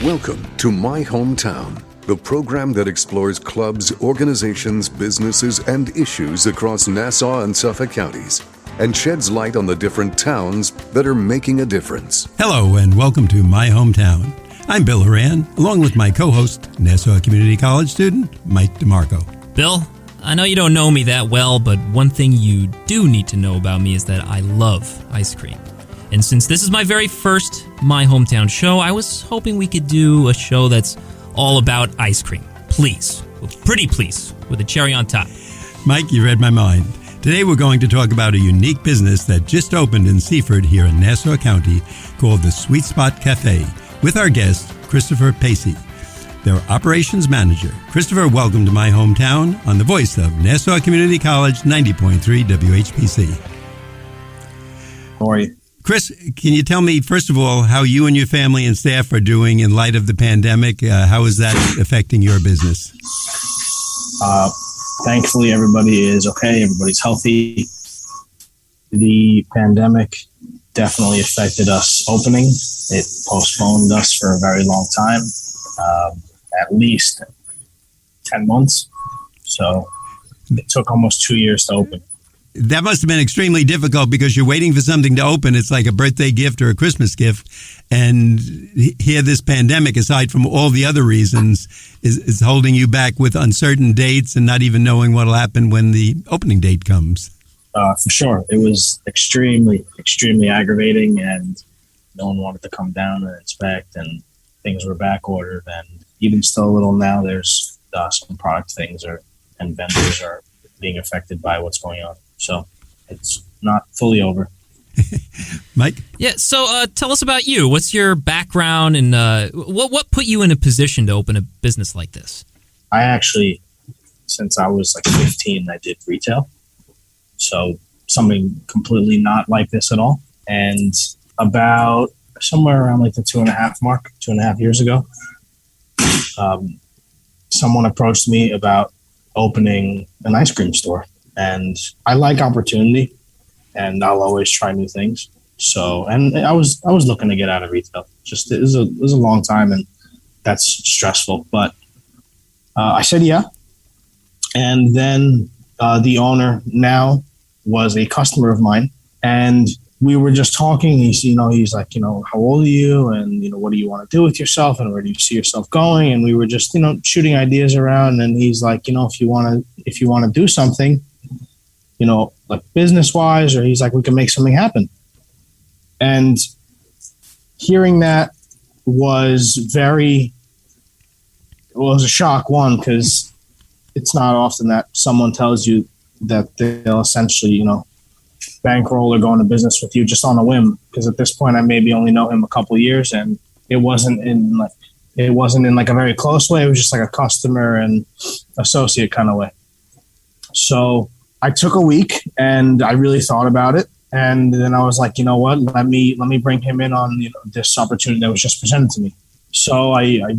Welcome to My Hometown, the program that explores clubs, organizations, businesses, and issues across Nassau and Suffolk counties and sheds light on the different towns that are making a difference. Hello and welcome to My Hometown. I'm Bill Horan, along with my co-host, Nassau Community College student, Mike DeMarco. Bill, I know you don't know me that well, but one thing you do need to know about me is that I love ice cream. And since this is my very first My Hometown show, I was hoping we could do a show that's all about ice cream. Please. Pretty please. With a cherry on top. Mike, you read my mind. Today we're going to talk about a unique business that just opened in Seaford here in Nassau County called the Sweet Spot Cafe with our guest, Christopher Paci, their operations manager. Christopher, welcome to My Hometown on the voice of Nassau Community College 90.3 WHPC. How are you? Chris, can you tell me, first of all, how you and your family and staff are doing in light of the pandemic? How is that affecting your business? Thankfully, everybody is okay. Everybody's healthy. The pandemic definitely affected us opening. It postponed us for a very long time, at least 10 months. So it took almost 2 years to open. That must have been extremely difficult because you're waiting for something to open. It's like a birthday gift or a Christmas gift. And here, this pandemic, aside from all the other reasons, is holding you back with uncertain dates and not even knowing what will happen when the opening date comes. For sure. It was extremely, extremely aggravating, and no one wanted to come down and inspect, and things were back ordered. And even still a little now, there's some product things and vendors are being affected by what's going on. So it's not fully over. Mike? Yeah, so tell us about you. What's your background, and what put you in a position to open a business like this? I actually, since I was like 15, I did retail. So something completely not like this at all. And about somewhere around like the 2.5 years ago, someone approached me about opening an ice cream store. And I like opportunity, and I'll always try new things. So, and I was looking to get out of retail. Just it was a long time, and that's stressful. But I said yeah, and then the owner now was a customer of mine, and we were just talking. He's like, how old are you, and what do you want to do with yourself, and where do you see yourself going? And we were just shooting ideas around. And he's like, if you want to do something, like business wise, or he's like, we can make something happen. And hearing that was a shock, one, because it's not often that someone tells you that they'll essentially, bankroll or go into business with you just on a whim. Because at this point, I maybe only know him a couple of years, and it wasn't in like a very close way. It was just like a customer and associate kind of way. So I took a week and I really thought about it. And then I was like, you know what, let me bring him in on this opportunity that was just presented to me. So I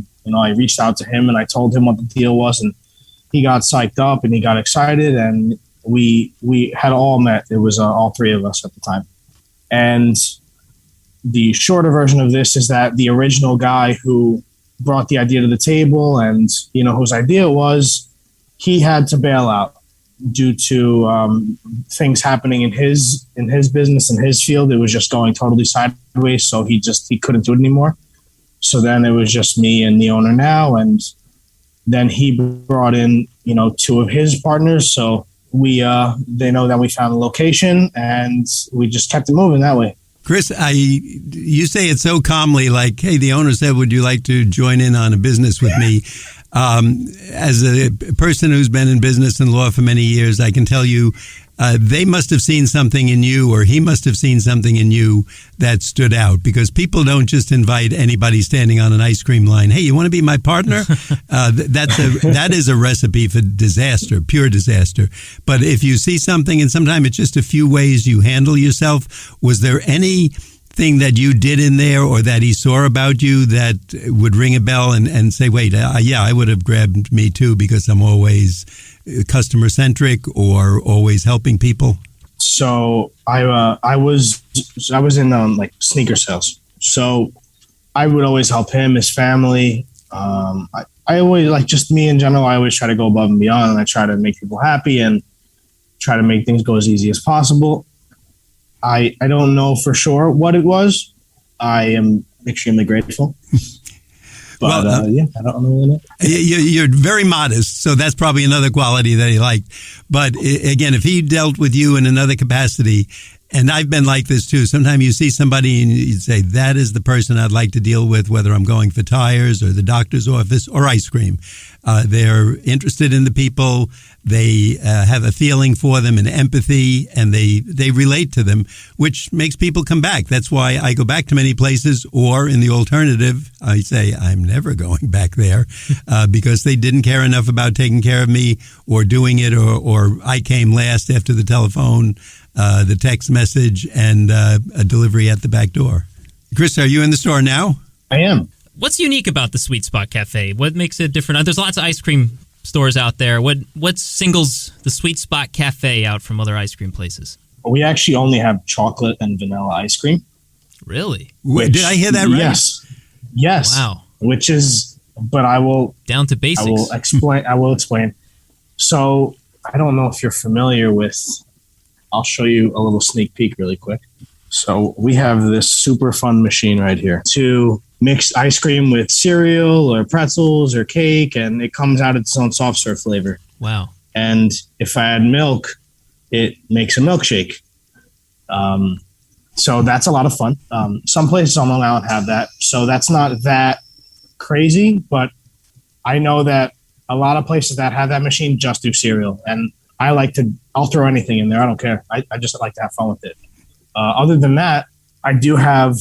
reached out to him and I told him what the deal was, and he got psyched up and he got excited, and we had all met. It was all three of us at the time. And the shorter version of this is that the original guy who brought the idea to the table and whose idea it was, he had to bail out due to things happening in his business, in his field. It was just going totally sideways. So he couldn't do it anymore. So then it was just me and the owner now. And then he brought in, two of his partners. So they know that we found a location, and we just kept it moving that way. Chris, you say it so calmly, like, hey, the owner said, would you like to join in on a business with me? As a person who's been in business and law for many years, I can tell you they must have seen something in you, or he must have seen something in you that stood out, because people don't just invite anybody standing on an ice cream line. Hey, you want to be my partner? That is a recipe for disaster, pure disaster. But if you see something, and sometimes it's just a few ways you handle yourself, was there anything that you did in there or that he saw about you that would ring a bell and say, wait, I would have grabbed me too, because I'm always customer centric or always helping people? So I was in like sneaker sales. So I would always help him, his family. I always, like, just me in general, I always try to go above and beyond, and I try to make people happy and try to make things go as easy as possible. I don't know for sure what it was. I am extremely grateful. But I don't know. You're very modest, so that's probably another quality that he liked. But again, if he dealt with you in another capacity, and I've been like this too, sometimes you see somebody and you'd say, that is the person I'd like to deal with, whether I'm going for tires or the doctor's office or ice cream. They're interested in the people. They have a feeling for them and empathy, and they relate to them, which makes people come back. That's why I go back to many places, or in the alternative, I say I'm never going back there because they didn't care enough about taking care of me or doing it, or I came last after the telephone, the text message, and a delivery at the back door. Chris, are you in the store now? I am. What's unique about the Sweet Spot Cafe? What makes it different? There's lots of ice cream stores out there. What singles the Sweet Spot Cafe out from other ice cream places? We actually only have chocolate and vanilla ice cream. Really? Did I hear that right? Yes. Wow. Which is, but I will... Down to basics. I will explain. So, I don't know if you're familiar with... I'll show you a little sneak peek really quick. So, we have this super fun machine right here to mix ice cream with cereal or pretzels or cake, and it comes out its own soft serve flavor. Wow. And if I add milk, it makes a milkshake. So that's a lot of fun. Some places on Long Island have that, so that's not that crazy, but I know that a lot of places that have that machine just do cereal, and I'll throw anything in there. I don't care. I just like to have fun with it. Other than that, I do have,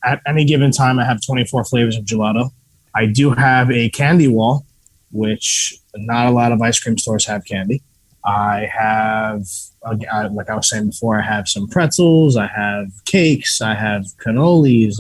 at any given time, I have 24 flavors of gelato. I do have a candy wall, which not a lot of ice cream stores have candy. I have, like I was saying before, I have some pretzels, I have cakes, I have cannolis,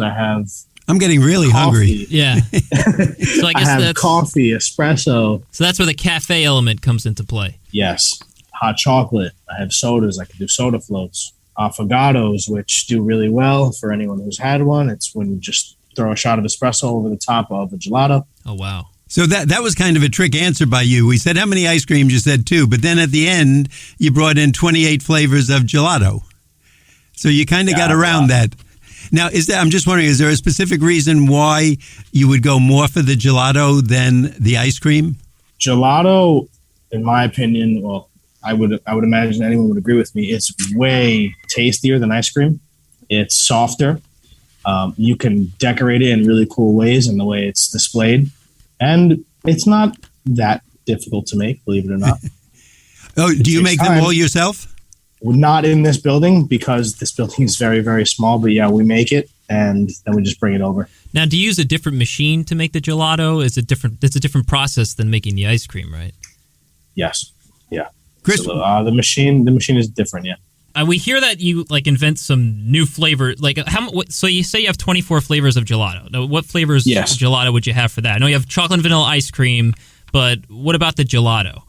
I'm getting really hungry. Yeah. So I guess have coffee, espresso. So that's where the cafe element comes into play. Yes. Hot chocolate. I have sodas. I can do soda floats. Affogatos, which do really well for anyone who's had one. It's when you just throw a shot of espresso over the top of a gelato. Oh, wow. So that was kind of a trick answer by you. We said how many ice creams? You said 2, but then at the end, you brought in 28 flavors of gelato. So you kind of got around that. Now, I'm just wondering, is there a specific reason why you would go more for the gelato than the ice cream? Gelato, in my opinion, well, I would imagine anyone would agree with me, it's way tastier than ice cream. It's softer. You can decorate it in really cool ways in the way it's displayed. And it's not that difficult to make, believe it or not. Oh, do you make them all yourself? Not in this building, because this building is very, very small. But yeah, we make it and then we just bring it over. Now, do you use a different machine to make the gelato? It's a different process than making the ice cream, right? Yes. Yeah. Chris, so, the machine is different. Yeah. We hear that you invent some new flavor. So you say you have 24 flavors of gelato. Now, what flavors of gelato would you have for that? I know you have chocolate and vanilla ice cream, but what about the gelato?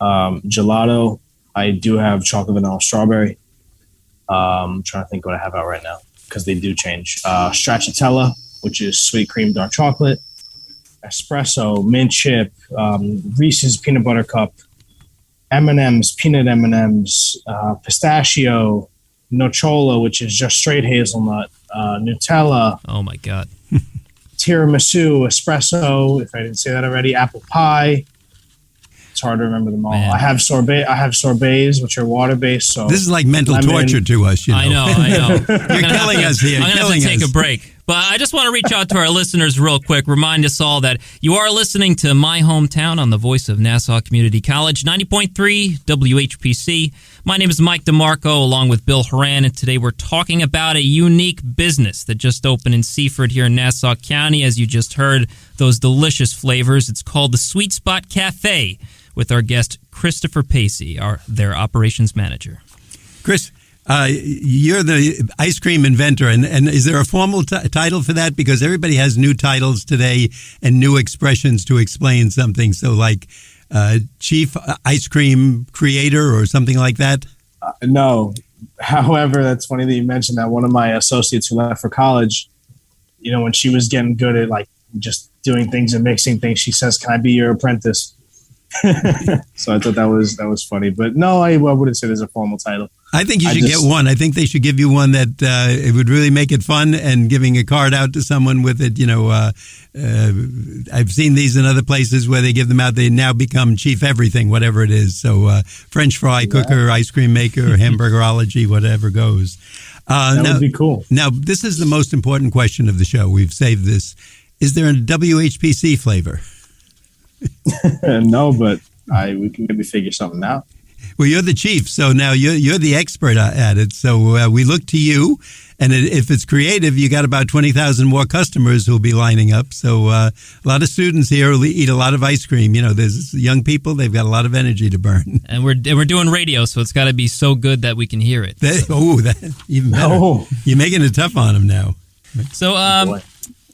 Gelato, I do have chocolate, vanilla, strawberry. I'm trying to think what I have out right now because they do change. Stracciatella, which is sweet cream dark chocolate. Espresso, mint chip, Reese's peanut butter cup. M&M's, peanut M&M's, pistachio, nocciola, which is just straight hazelnut, Nutella. Oh, my God. Tiramisu, espresso, if I didn't say that already, apple pie. It's hard to remember them all. Man. I have sorbets, which are water-based. So this is like mental torture to us. You know? I know. You're killing us here. I'm going to have to take a break. But I just want to reach out to our listeners real quick, remind us all that you are listening to My Hometown on the voice of Nassau Community College, 90.3 WHPC. My name is Mike DeMarco, along with Bill Horan, and today we're talking about a unique business that just opened in Seaford here in Nassau County. As you just heard, those delicious flavors. It's called the Sweet Spot Cafe, with our guest Christopher Paci, their operations manager. Chris, you're the ice cream inventor, and is there a formal title for that? Because everybody has new titles today and new expressions to explain something. So like chief ice cream creator or something like that? No. However, that's funny that you mentioned that. One of my associates who left for college, when she was getting good at like just doing things and mixing things, she says, "Can I be your apprentice?" So I thought that was funny. But no, I wouldn't say there's a formal title. I think you should get one. I think they should give you one that it would really make it fun, and giving a card out to someone with it. I've seen these in other places where they give them out. They now become chief everything, whatever it is. So French fry cooker, ice cream maker, hamburgerology, whatever goes. That would be cool. Now, this is the most important question of the show. We've saved this. Is there a WHPC flavor? No, but we can maybe figure something out. Well, you're the chief, so now you're the expert at it. So we look to you, and if it's creative, you got about 20,000 more customers who'll be lining up. So a lot of students here will eat a lot of ice cream. There's young people; they've got a lot of energy to burn. And we're doing radio, so it's got to be so good that we can hear it. That even better. Oh. You're making it tough on them now. So,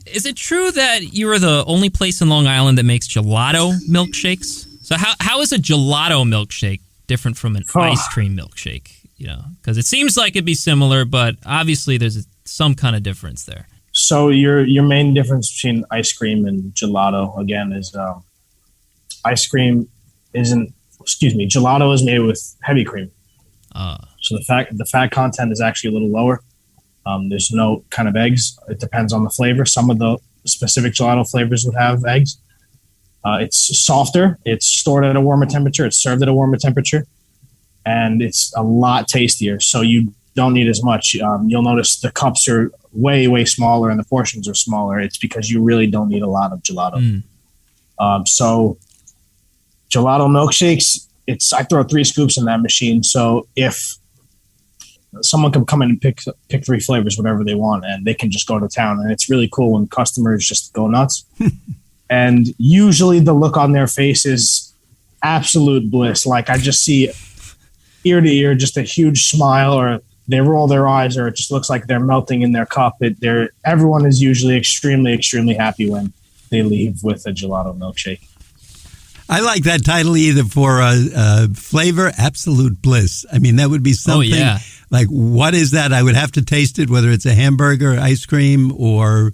is it true that you are the only place in Long Island that makes gelato milkshakes? So how is a gelato milkshake different from an ice cream milkshake? Because it seems like it'd be similar, but obviously there's some kind of difference there. So your main difference between ice cream and gelato, again, is gelato is made with heavy cream. So the fat content is actually a little lower. There's no kind of eggs. It depends on the flavor. Some of the specific gelato flavors would have eggs. It's softer. It's stored at a warmer temperature. It's served at a warmer temperature. And it's a lot tastier. So you don't need as much. You'll notice the cups are way, way smaller and the portions are smaller. It's because you really don't need a lot of gelato. So gelato milkshakes, I throw 3 scoops in that machine. So if someone can come in and pick 3 flavors, whatever they want, and they can just go to town. And it's really cool when customers just go nuts. And usually the look on their face is absolute bliss. Like I just see ear to ear, just a huge smile, or they roll their eyes, or it just looks like they're melting in their cup. Everyone is usually extremely, extremely happy when they leave with a gelato milkshake. I like that title either for flavor, absolute bliss. I mean, that would be something. Oh, yeah. Like, what is that? I would have to taste it, whether it's a hamburger, ice cream, or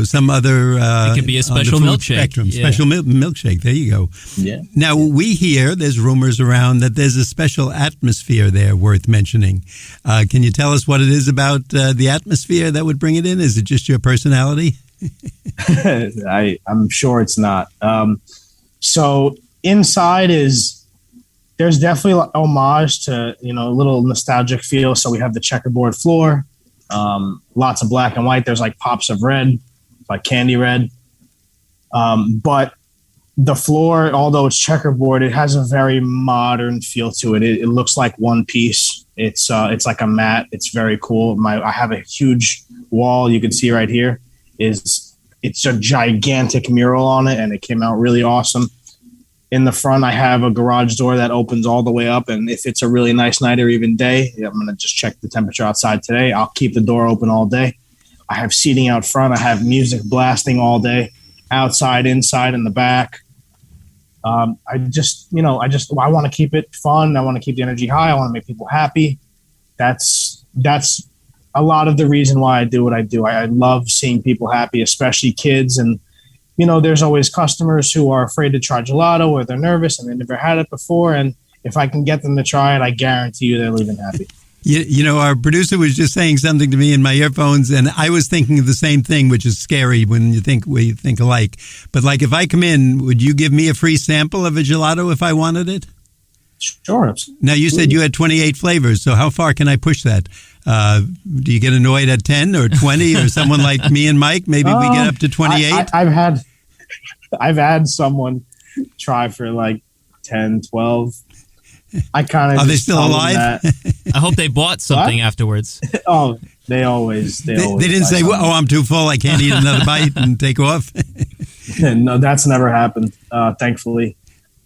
some other. It could be a special milkshake. Spectrum. Yeah. Special milkshake. There you go. Yeah. Now we hear there's rumors around that there's a special atmosphere there worth mentioning. Can you tell us what it is about the atmosphere that would bring it in? Is it just your personality? I'm sure it's not. So inside there's definitely an homage to, a little nostalgic feel. So we have the checkerboard floor, lots of black and white. There's like pops of red, like candy red. But the floor, although it's checkerboard, it has a very modern feel to it. It looks like one piece. It's like a mat. It's very cool. I have a huge wall. You can see right here it's a gigantic mural on it, and it came out really awesome. In the front, I have a garage door that opens all the way up, and if it's a really nice night or even day, I'm going to just check the temperature outside today. I'll keep the door open all day. I have seating out front. I have music blasting all day, outside, inside, in the back. I want to keep it fun. I want to keep the energy high. I want to make people happy. That's a lot of the reason why I do what I do. I love seeing people happy, especially kids. And, there's always customers who are afraid to try gelato, or they're nervous and they never had it before. And if I can get them to try it, I guarantee you they're leaving happy. Our producer was just saying something to me in my earphones, and I was thinking of the same thing, which is scary when you think alike. But like, if I come in, would you give me a free sample of a gelato if I wanted it? Sure. Now, you said you had 28 flavors, so how far can I push that? Do you get annoyed at 10 or 20, or someone like me and Mike? Maybe we get up to 28? I've had someone try for like 10, 12. I kind of. Are they still alive? I hope they bought something afterwards. Oh, they always. They didn't say, "Oh, I'm too full. I can't eat another bite," and take off. No, that's never happened. Thankfully,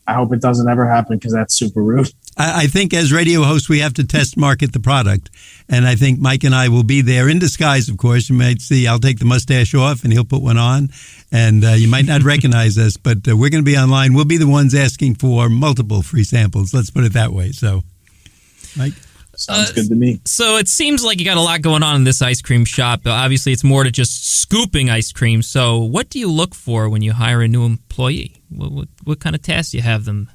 I hope it doesn't ever happen, because that's super rude. I think as radio hosts, we have to test market the product. And I think Mike and I will be there in disguise, of course. You might see I'll take the mustache off and he'll put one on. And you might not recognize us, but we're going to be online. We'll be the ones asking for multiple free samples. Let's put it that way. So, Mike? Sounds good to me. So it seems like you got a lot going on in this ice cream shop. Obviously, it's more to just scooping ice cream. So what do you look for when you hire a new employee? What kind of tasks do you have them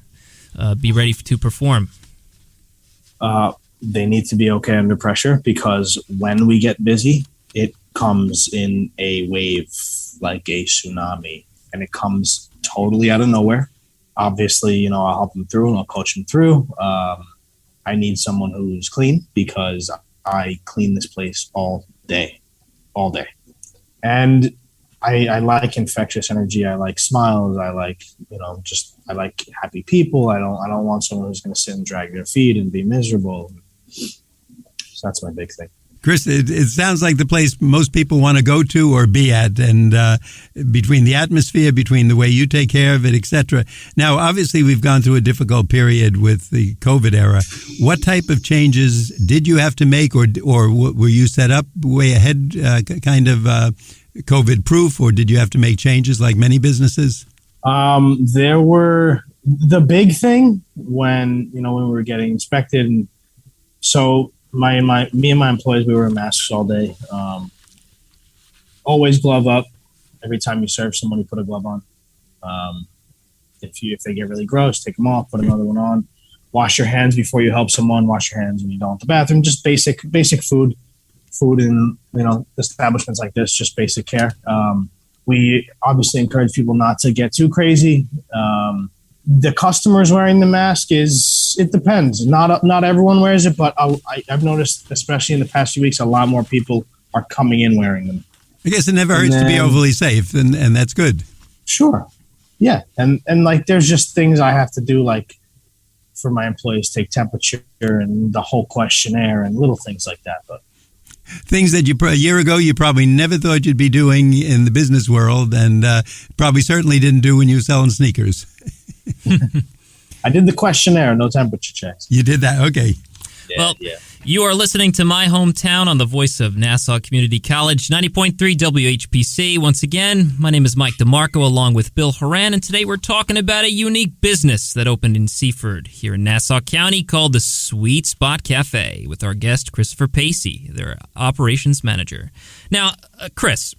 be ready to perform? They need to be okay under pressure, because when we get busy, it comes in a wave like a tsunami, and it comes totally out of nowhere. Obviously, I'll help them through and I'll coach them through. I need someone who's clean, because I clean this place all day. And I like infectious energy. I like smiles. I like, I like happy people. I don't want someone who's going to sit and drag their feet and be miserable. So that's my big thing. Chris, it sounds like the place most people want to go to or be at, and between the atmosphere, between the way you take care of it, etc. Now, obviously, we've gone through a difficult period with the COVID era. What type of changes did you have to make, or were you set up way ahead, kind of COVID proof, or did you have to make changes like many businesses? There were the big thing when we were getting inspected, and so me and my employees, we wear masks all day. Always glove up. Every time you serve someone, you put a glove on. If they get really gross, take them off, put another one on. Wash your hands before you help someone. Wash your hands when you go into the bathroom. Just basic food in establishments like this. Just basic care. We obviously encourage people not to get too crazy. The customers wearing the mask it depends. Not everyone wears it, but I've noticed, especially in the past few weeks, a lot more people are coming in wearing them. I guess it never hurts to be overly safe, and that's good. Sure. Yeah. And like, there's just things I have to do, like for my employees, take temperature and the whole questionnaire and little things like that. But things that a year ago you probably never thought you'd be doing in the business world, and probably certainly didn't do when you were selling sneakers. I did the questionnaire, no temperature checks. You did that? Okay. Yeah. You are listening to My Hometown on the voice of Nassau Community College, 90.3 WHPC. Once again, my name is Mike DeMarco, along with Bill Horan, and today we're talking about a unique business that opened in Seaford here in Nassau County called the Sweet Spot Cafe, with our guest Christopher Paci, their operations manager. Now, Chris,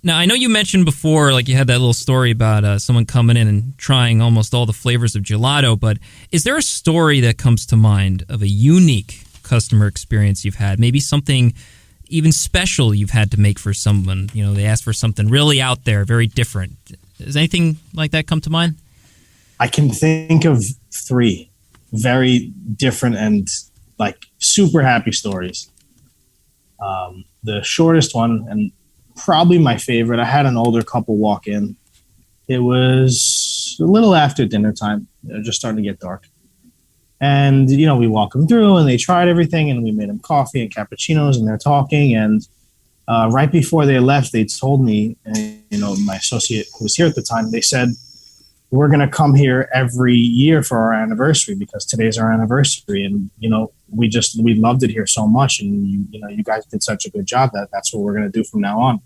I know you mentioned before, like you had that little story about someone coming in and trying almost all the flavors of gelato, but is there a story that comes to mind of a unique customer experience you've had? Maybe something even special you've had to make for someone. They asked for something really out there, very different. Does anything like that come to mind? I can think of 3 very different and like super happy stories. The shortest one, and probably my favorite, I had an older couple walk in. It was a little after dinner time, just starting to get dark. And, we walk them through and they tried everything, and we made them coffee and cappuccinos, and they're talking. And right before they left, they told me, my associate who was here at the time, they said, we're going to come here every year for our anniversary, because today's our anniversary. And, we loved it here so much. And, you guys did such a good job that's what we're going to do from now on.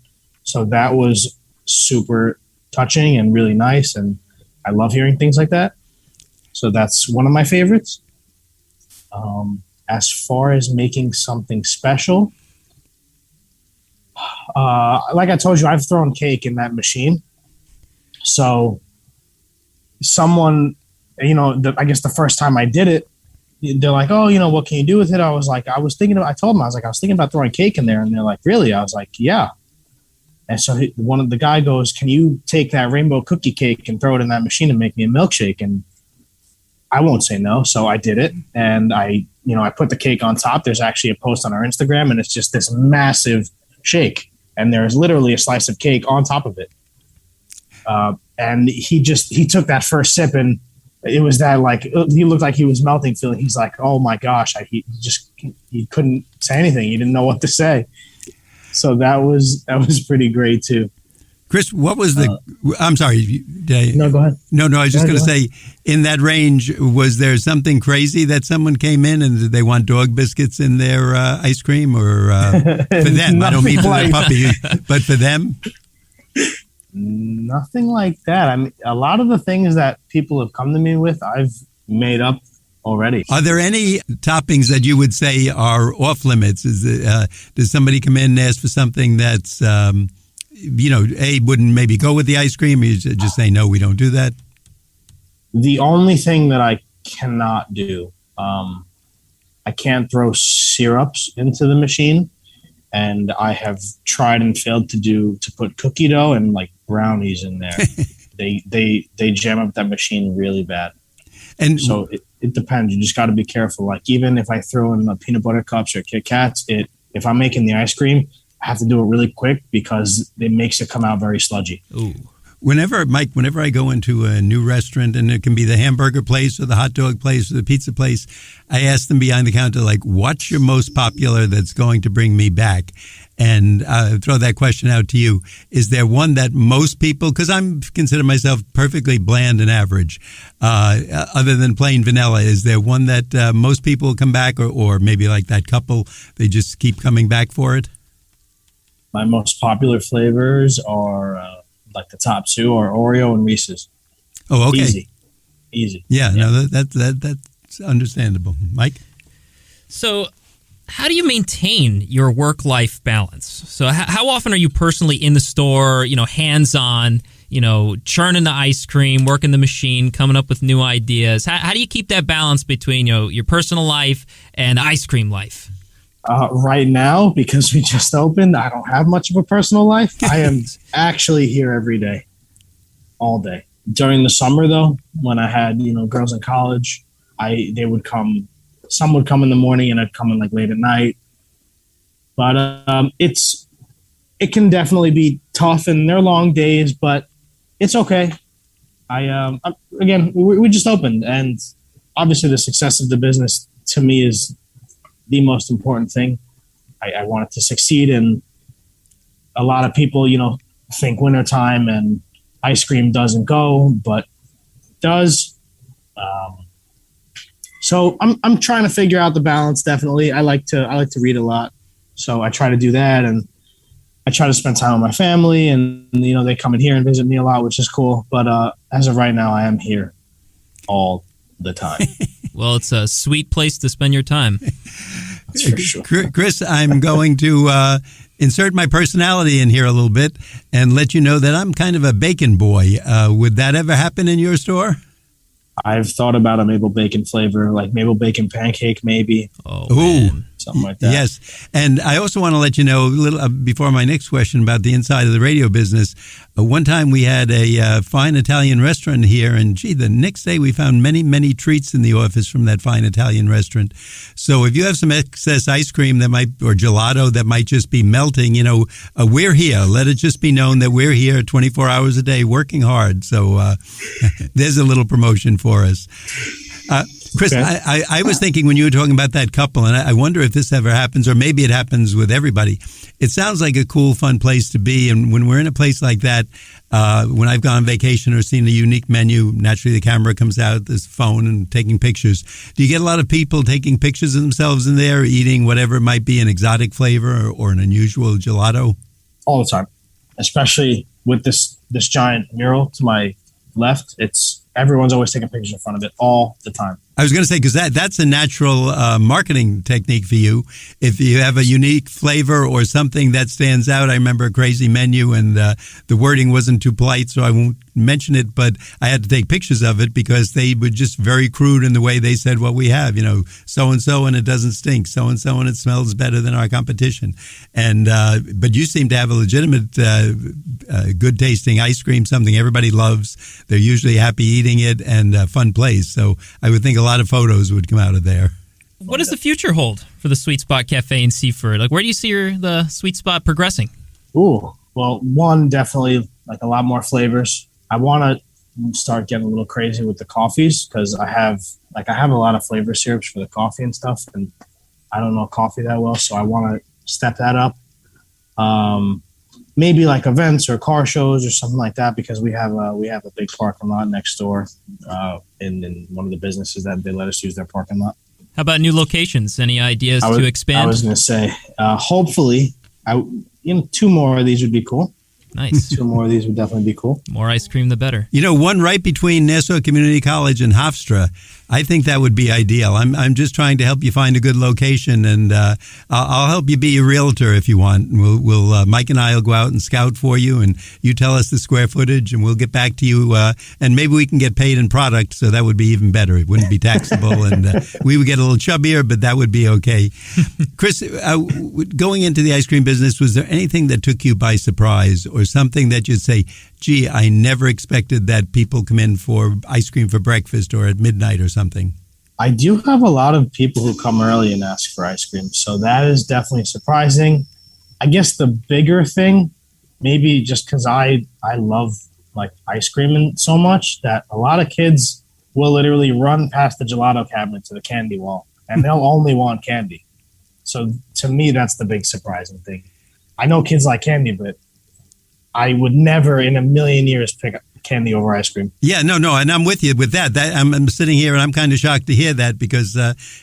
So that was super touching and really nice. And I love hearing things like that. So that's one of my favorites. As far as making something special, like I told you, I've thrown cake in that machine. So someone, I guess the first time I did it, they're like, oh, what can you do with it? I was like, I was thinking about throwing cake in there. And they're like, really? I was like, yeah. And so one of the guy goes, can you take that rainbow cookie cake and throw it in that machine and make me a milkshake? And I won't say no. So I did it. And I put the cake on top. There's actually a post on our Instagram, and it's just this massive shake. And there's literally a slice of cake on top of it. And he took that first sip, and it was that, like, he looked like he was melting feeling. He's like, oh my gosh. He couldn't say anything. He didn't know what to say. So that was pretty great too. Chris, what was the? I'm sorry. No, go ahead. No. I was just going to say, in that range, was there something crazy that someone came in and they want dog biscuits in their ice cream, or for them? I don't mean for their puppy, but for them. Nothing like that. I mean, a lot of the things that people have come to me with, I've made up already. Are there any toppings that you would say are off limits? Does somebody come in and ask for something that's, wouldn't maybe go with the ice cream? Or you just say, no, we don't do that? The only thing that I cannot do, I can't throw syrups into the machine. And I have tried and failed to put cookie dough and like brownies in there. They jam up that machine really bad. And so it depends. You just got to be careful. Like even if I throw in the peanut butter cups or Kit Kats, if I'm making the ice cream, I have to do it really quick because it makes it come out very sludgy. Ooh. Whenever I go into a new restaurant, and it can be the hamburger place or the hot dog place or the pizza place, I ask them behind the counter, like, what's your most popular that's going to bring me back? And throw that question out to you. Is there one that most people, because I consider myself perfectly bland and average, other than plain vanilla, is there one that most people will come back, or maybe like that couple, they just keep coming back for it? My most popular flavors are... like the top two are Oreo and Reese's. Oh, okay. Easy. Yeah, no, that's understandable. Mike? So how do you maintain your work-life balance? So how often are you personally in the store, hands-on, churning the ice cream, working the machine, coming up with new ideas? How do you keep that balance between, your personal life and ice cream life? Right now, because we just opened, I don't have much of a personal life. I am actually here every day, all day. During the summer, though, when I had girls in college, they would come. Some would come in the morning, and I'd come in like late at night. But it can definitely be tough, and they're long days, but it's okay. We just opened, and obviously the success of the business to me is the most important thing. I want it to succeed, and a lot of people, think wintertime and ice cream doesn't go, but it does. So I'm trying to figure out the balance. Definitely, I like to read a lot, so I try to do that, and I try to spend time with my family, and they come in here and visit me a lot, which is cool. But as of right now, I am here all the time. Well, it's a sweet place to spend your time. That's for sure. Chris, I'm going to insert my personality in here a little bit and let you know that I'm kind of a bacon boy. Would that ever happen in your store? I've thought about a maple bacon flavor, like maple bacon pancake, maybe. Oh, man. Something like that. Yes. And I also want to let you know, a little before my next question about the inside of the radio business, one time we had a fine Italian restaurant here, and the next day we found many, many treats in the office from that fine Italian restaurant. So if you have some excess ice cream or gelato that might just be melting, we're here. Let it just be known that we're here 24 hours a day working hard. So there's a little promotion for us. Chris, okay. I was thinking when you were talking about that couple, and I wonder if this ever happens, or maybe it happens with everybody. It sounds like a cool, fun place to be. And when we're in a place like that, when I've gone on vacation or seen a unique menu, naturally the camera comes out, this phone, and taking pictures. Do you get a lot of people taking pictures of themselves in there, eating whatever it might be, an exotic flavor or an unusual gelato? All the time, especially with this giant mural to my left. Everyone's always taking pictures in front of it all the time. I was going to say, because that's a natural marketing technique for you. If you have a unique flavor or something that stands out, I remember a crazy menu and the wording wasn't too polite, so I won't mention it, but I had to take pictures of it because they were just very crude in the way they said what we have, so-and-so and it doesn't stink, so-and-so and it smells better than our competition. And but you seem to have a legitimate good tasting ice cream, something everybody loves. They're usually happy eating it, and a fun place. So I would think a lot of photos would come out of there. What does the future hold for the Sweet Spot Cafe in Seaford? Like, where do you see the Sweet Spot progressing? Ooh, well, one, definitely like a lot more flavors. I want to start getting a little crazy with the coffees because I have a lot of flavor syrups for the coffee and stuff, and I don't know coffee that well, so I want to step that up. Maybe like events or car shows or something like that, because we have a big parking lot next door in one of the businesses that they let us use their parking lot. How about new locations? Any ideas to expand? I was going to say, hopefully, 2 more of these would be cool. Nice. 2 more of these would definitely be cool. More ice cream, the better. One right between Nassau Community College and Hofstra I think that would be ideal. I'm just trying to help you find a good location, and I'll help you be a realtor if you want. We'll Mike and I will go out and scout for you, and you tell us the square footage, and we'll get back to you. And maybe we can get paid in product, so that would be even better. It wouldn't be taxable, and we would get a little chubbier, but that would be okay. Chris, going into the ice cream business, was there anything that took you by surprise, or something that you'd say, gee, I never expected that people come in for ice cream for breakfast or at midnight or something? I do have a lot of people who come early and ask for ice cream, so that is definitely surprising. I guess the bigger thing, maybe just because I love like ice cream so much, that a lot of kids will literally run past the gelato cabinet to the candy wall, and they'll only want candy. So to me, that's the big surprising thing. I know kids like candy, but I would never in a million years pick candy over ice cream. Yeah, no, and I'm with you with that. I'm sitting here and I'm kind of shocked to hear that, because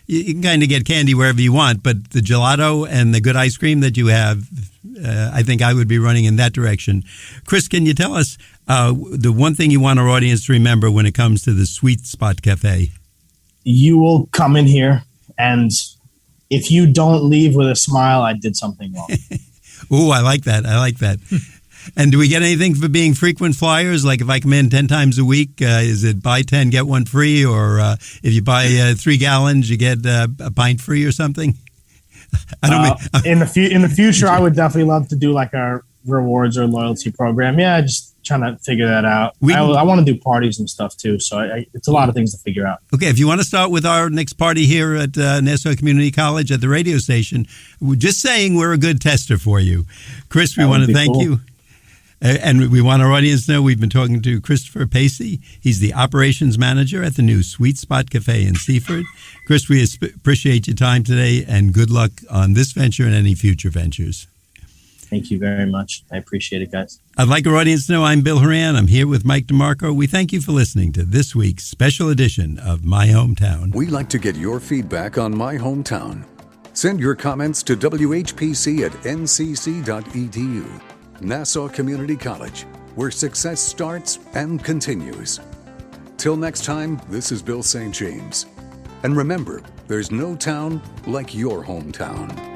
you can kind of get candy wherever you want, but the gelato and the good ice cream that you have, I think I would be running in that direction. Chris, can you tell us the one thing you want our audience to remember when it comes to the Sweet Spot Cafe? You will come in here, and if you don't leave with a smile, I did something wrong. Ooh, I like that. And do we get anything for being frequent flyers? Like if I come in 10 times a week, is it buy 10, get one free? Or if you buy 3 gallons, you get a pint free or something? In the future, I would definitely love to do like a rewards or loyalty program. Yeah, just trying to figure that out. I want to do parties and stuff too. So it's a lot of things to figure out. Okay, if you want to start with our next party here at Nassau Community College at the radio station, we're just saying we're a good tester for you. Chris, we want to thank you. And we want our audience to know we've been talking to Christopher Paci. He's the operations manager at the new Sweet Spot Cafe in Seaford. Chris, we appreciate your time today, and good luck on this venture and any future ventures. Thank you very much. I appreciate it, guys. I'd like our audience to know I'm Bill Horan. I'm here with Mike DeMarco. We thank you for listening to this week's special edition of My Hometown. We like to get your feedback on My Hometown. Send your comments to WHPC@ncc.edu. Nassau Community College, where success starts and continues. Till next time, this is Bill St. James. And remember, there's no town like your hometown.